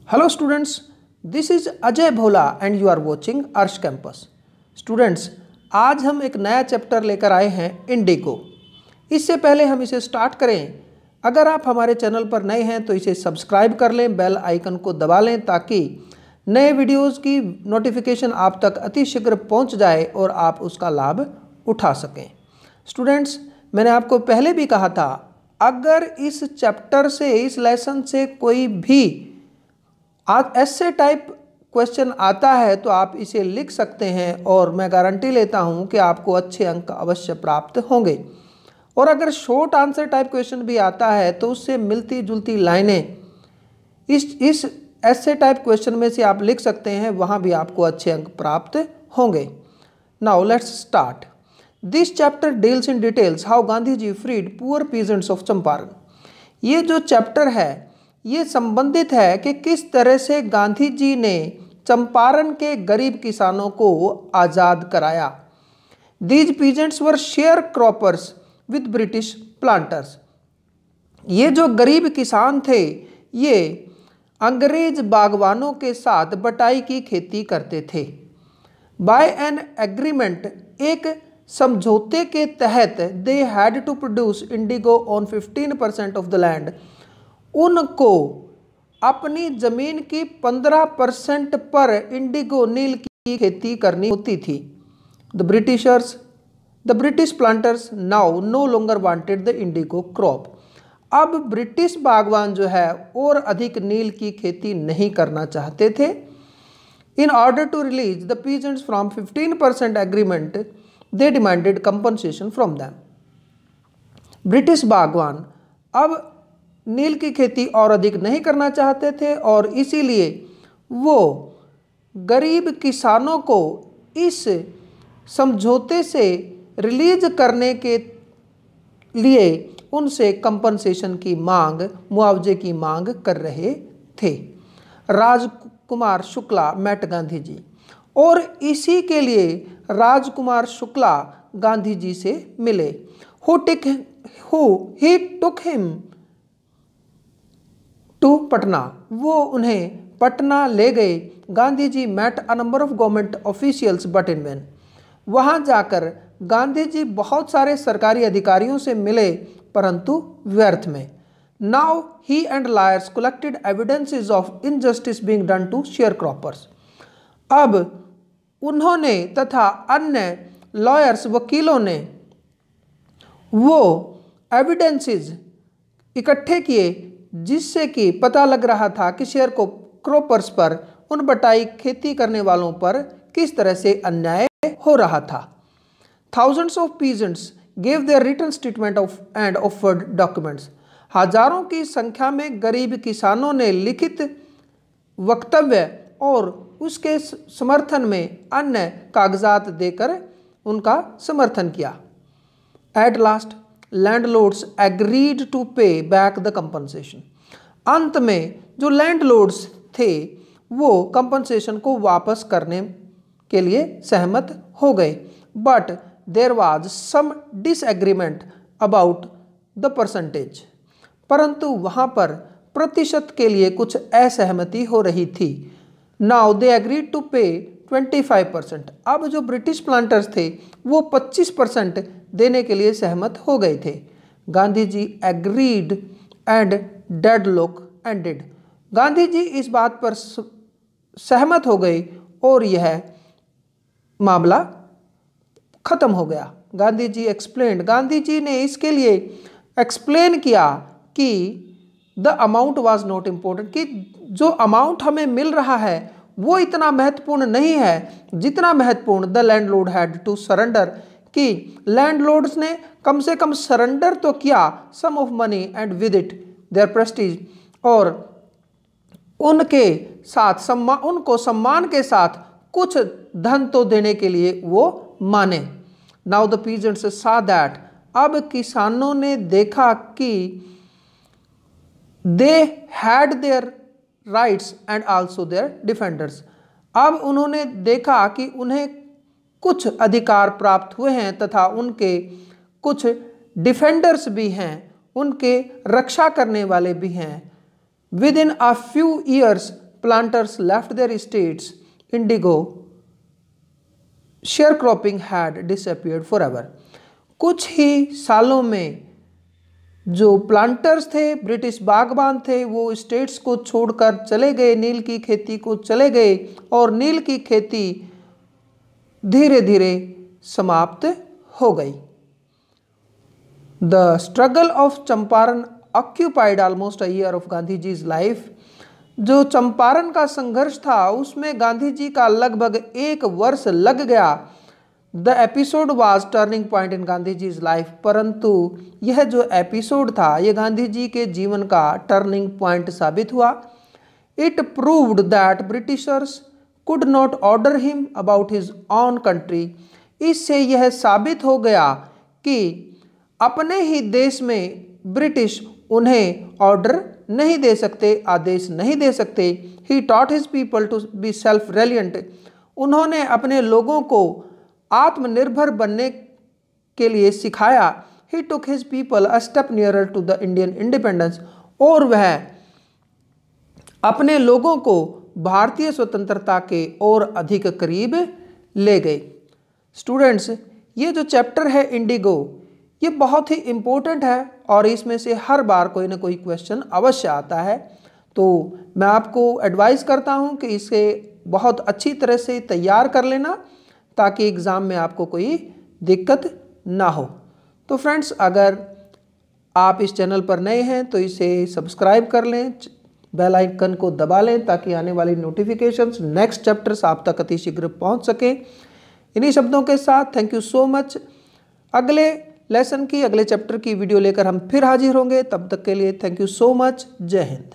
Hello students, this is Ajay Bhola and you are watching अर्श campus. Students, आज हम एक नया चैप्टर लेकर आए हैं इंडिगो। इससे पहले हम इसे स्टार्ट करें, अगर आप हमारे चैनल पर नए हैं तो इसे सब्सक्राइब कर लें, बेल आइकन को दबा लें ताकि नए वीडियोस की नोटिफिकेशन आप तक अतिशीघ्र पहुंच जाए और आप उसका लाभ उठा सकें। स्टूडेंट्स, मैंने आपको पहले भी कहा था, अगर इस चैप्टर से, इस लेसन से कोई भी ऐसे टाइप क्वेश्चन आता है तो आप इसे लिख सकते हैं और मैं गारंटी लेता हूं कि आपको अच्छे अंक अवश्य प्राप्त होंगे। और अगर शॉर्ट आंसर टाइप क्वेश्चन भी आता है तो उससे मिलती जुलती लाइनें इस ऐसे टाइप क्वेश्चन में से आप लिख सकते हैं, वहां भी आपको अच्छे अंक प्राप्त होंगे। Now let's start. This chapter deals in details how Gandhi ji freed poor peasants of Champaran. ये जो चैप्टर है ये संबंधित है कि किस तरह से गांधी जी ने चंपारण के गरीब किसानों को आज़ाद कराया। These peasants were share croppers with British planters. ये जो गरीब किसान थे ये अंग्रेज बागवानों के साथ बटाई की खेती करते थे। बाय एन एग्रीमेंट, एक समझौते के तहत, they had to produce indigo on 15% of the land. उनको अपनी जमीन की 15% पर इंडिगो नील की खेती करनी होती थी। The British planters now no longer wanted the indigo crop. अब ब्रिटिश बागवान जो है और अधिक नील की खेती नहीं करना चाहते थे। In order to release the peasants from 15% agreement, they demanded compensation from them. British बागवान अब नील की खेती और अधिक नहीं करना चाहते थे और इसीलिए वो गरीब किसानों को इस समझौते से रिलीज करने के लिए उनसे कंपनसेशन की मांग, मुआवजे की मांग कर रहे थे। राजकुमार शुक्ला मेट गांधी जी, और इसी के लिए राजकुमार शुक्ला गांधी जी से मिले। He took him to Patna, वो उन्हें पटना ले गए। Gandhi ji met a number of government officials but in vain. वहाँ जाकर गांधी जी बहुत सारे सरकारी अधिकारियों से मिले परंतु व्यर्थ में। Now he and lawyers collected evidences of injustice being done to sharecroppers. अब उन्होंने तथा अन्य लॉयर्स, वकीलों ने वो एविडेंसेस इकट्ठे किए जिससे कि पता लग रहा था कि शेयर क्रॉपर्स पर, उन बटाई खेती करने वालों पर किस तरह से अन्याय हो रहा था। Thousands of peasants gave their written statement of and offered documents. हजारों की संख्या में गरीब किसानों ने लिखित वक्तव्य और उसके समर्थन में अन्य कागजात देकर उनका समर्थन किया। At last landlords agreed to pay back the compensation. अंत में जो लैंडलॉर्ड्स थे वो कंपनसेशन को वापस करने के लिए सहमत हो गए। But there was some disagreement about the percentage. परंतु वहाँ पर प्रतिशत के लिए कुछ असहमति हो रही थी। नाउ दे एग्रीड टू पे 25%। अब जो ब्रिटिश प्लांटर्स थे वो 25% देने के लिए सहमत हो गए थे। Gandhi ji agreed and deadlock ended. Gandhi ji इस बात पर सहमत हो गए और यह मामला खत्म हो गया। गांधी जी एक्सप्लेन्ड, गांधी जी ने इसके लिए एक्सप्लेन किया कि the amount was not important, कि जो अमाउंट हमें मिल रहा है वो इतना महत्वपूर्ण नहीं है जितना महत्वपूर्ण the landlord had to surrender, कि लैंडलॉर्ड्स ने कम से कम सरेंडर तो किया sum of money and with it their prestige, और उनके साथ उनको सम्मान के साथ कुछ धन तो देने के लिए वो माने। Now the peasants saw that, अब किसानों ने देखा कि they had their rights and also their defenders. अब उन्होंने देखा कि उन्हें कुछ अधिकार प्राप्त हुए हैं तथा उनके कुछ डिफेंडर्स भी हैं, उनके रक्षा करने वाले भी हैं। With in a few years planters left their estates, indigo sharecropping had disappeared forever. कुछ ही सालों में जो प्लांटर्स थे, ब्रिटिश बागबान थे, वो स्टेट्स को छोड़कर चले गए, नील की खेती को चले गए और नील की खेती धीरे धीरे समाप्त हो गई। The struggle of Champaran occupied almost a year of Gandhi ji's life. जो चंपारण का संघर्ष था उसमें गांधी जी का लगभग 1 वर्ष लग गया। The episode was turning point in Gandhi ji's life, परंतु यह जो एपिसोड था ये गांधी जी के जीवन का टर्निंग पॉइंट साबित हुआ। It proved that Britishers could not order him about his on country. इससे यह साबित हो गया कि अपने ही देश में ब्रिटिश उन्हें ऑर्डर नहीं दे सकते, आदेश नहीं दे सकते। He taught his people to be self reliant. उन्होंने अपने लोगों को आत्मनिर्भर बनने के लिए सिखाया। He took his people a step nearer to the Indian independence. और वह अपने लोगों को भारतीय स्वतंत्रता के और अधिक करीब ले गए। स्टूडेंट्स, ये जो चैप्टर है इंडिगो, ये बहुत ही इम्पोर्टेंट है और इसमें से हर बार कोई ना कोई क्वेश्चन अवश्य आता है। तो मैं आपको एडवाइस करता हूँ कि इसे बहुत अच्छी तरह से तैयार कर लेना ताकि एग्ज़ाम में आपको कोई दिक्कत ना हो। तो फ्रेंड्स, अगर आप इस चैनल पर नए हैं तो इसे सब्सक्राइब कर लें, बेल आइकन को दबा लें ताकि आने वाली नोटिफिकेशंस, नेक्स्ट चैप्टर्स आप तक अतिशीघ्र पहुँच सकें। इन्हीं शब्दों के साथ थैंक यू सो मच। अगले लेसन की, अगले चैप्टर की वीडियो लेकर हम फिर हाजिर होंगे। तब तक के लिए थैंक यू सो मच। जय हिंद।